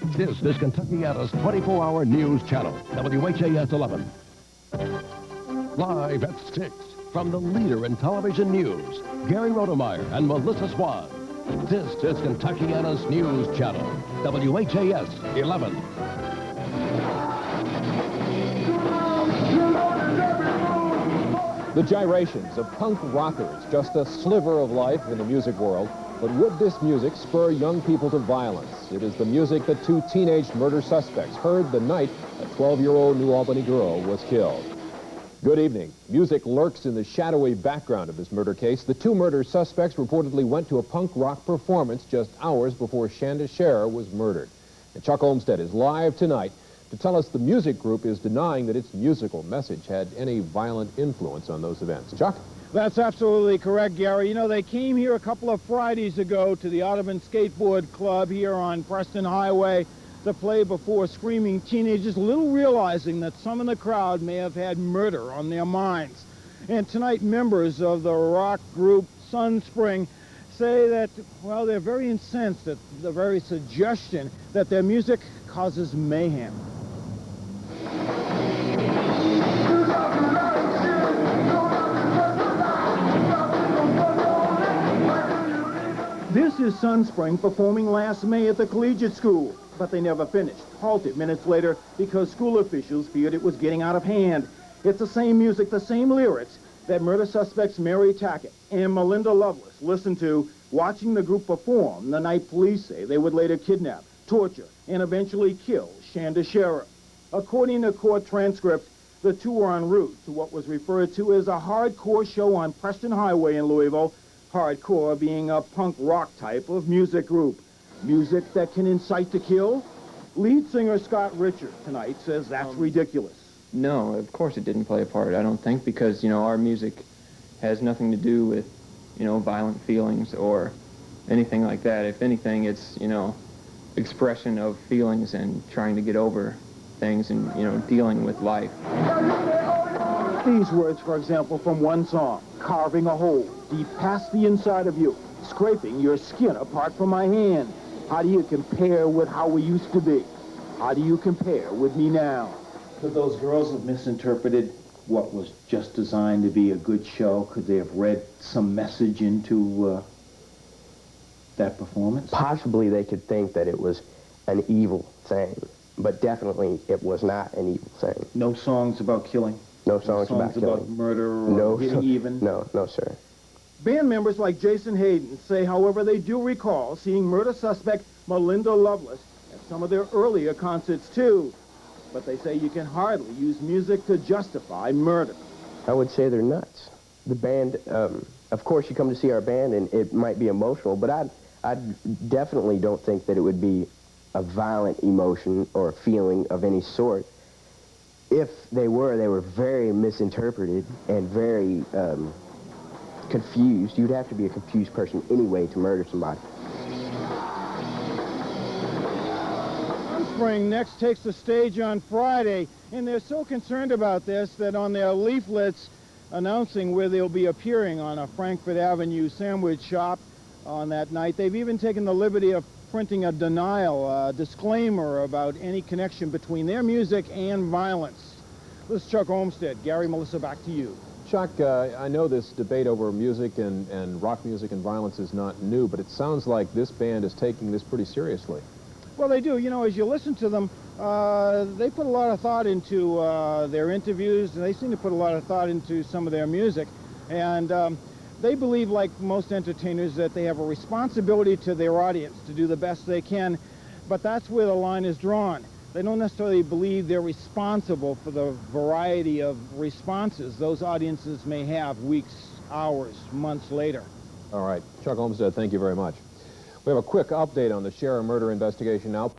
This is Kentuckiana's 24-hour news channel, WHAS 11. Live at 6, from the leader in television news, Gary Rodemeyer and Melissa Swan. This is Kentuckiana's news channel, WHAS 11. The gyrations of punk rockers, just a sliver of life in the music world. But would this music spur young people to violence? It is the music that two teenage murder suspects heard the night a 12-year-old New Albany girl was killed. Good evening. Music lurks in the shadowy background of this murder case. The two murder suspects reportedly went to a punk rock performance just hours before Shanda Scherer was murdered. And Chuck Olmstead is live tonight to tell us the music group is denying that its musical message had any violent influence on those events. Chuck? That's absolutely correct, Gary. You know, they came here a couple of Fridays ago to the Audubon Skateboard Club here on Preston Highway to play before screaming teenagers, little realizing that some in the crowd may have had murder on their minds. And tonight, members of the rock group Sunspring say that, well, they're very incensed at the very suggestion that their music causes mayhem. This is Sunspring performing last May at the collegiate school, but they never finished, halted minutes later because school officials feared it was getting out of hand. It's the same music, the same lyrics that murder suspects Mary Tackett and Melinda Lovelace listened to watching the group perform the night police say they would later kidnap, torture, and eventually kill Shanda Scherer. According to court transcript, the two were en route to what was referred to as a hardcore show on Preston Highway in Louisville, hardcore being a punk rock type of music group. Music that can incite to kill? Lead singer Scott Richard tonight says that's ridiculous. No, of course it didn't play a part, I don't think, because, you know, our music has nothing to do with, you know, violent feelings or anything like that. If anything, it's, you know, expression of feelings and trying to get over things and, you know, dealing with life. These words, for example, from one song, carving a hole deep past the inside of you, scraping your skin apart from my hand. How do you compare with how we used to be? How do you compare with me now? Could those girls have misinterpreted what was just designed to be a good show? Could they have read some message into that performance? Possibly they could think that it was an evil thing, but definitely it was not an evil thing. No songs about killing? No songs about killing. About murder or hitting even? No, sir. Band members like Jason Hayden say, however, they do recall seeing murder suspect Melinda Lovelace at some of their earlier concerts, too. But they say you can hardly use music to justify murder. I would say they're nuts. The band, of course, you come to see our band, and it might be emotional, but I definitely don't think that it would be a violent emotion or a feeling of any sort. If they were very misinterpreted and very confused. You'd have to be a confused person anyway to murder somebody. Sunspring next takes the stage on Friday, and they're so concerned about this that on their leaflets announcing where they'll be appearing on a Frankfort Avenue sandwich shop on that night, they've even taken the liberty of printing a denial, a disclaimer about any connection between their music and violence. This is Chuck Olmstead. Gary, Melissa, back to you. Chuck, I know this debate over music and rock music and violence is not new, but it sounds like this band is taking this pretty seriously. Well, they do. You know, as you listen to them, they put a lot of thought into their interviews, and they seem to put a lot of thought into some of their music. And they believe, like most entertainers, that they have a responsibility to their audience to do the best they can, but that's where the line is drawn. They don't necessarily believe they're responsible for the variety of responses those audiences may have weeks, hours, months later. All right. Chuck Olmstead, thank you very much. We have a quick update on the Scherer murder investigation now.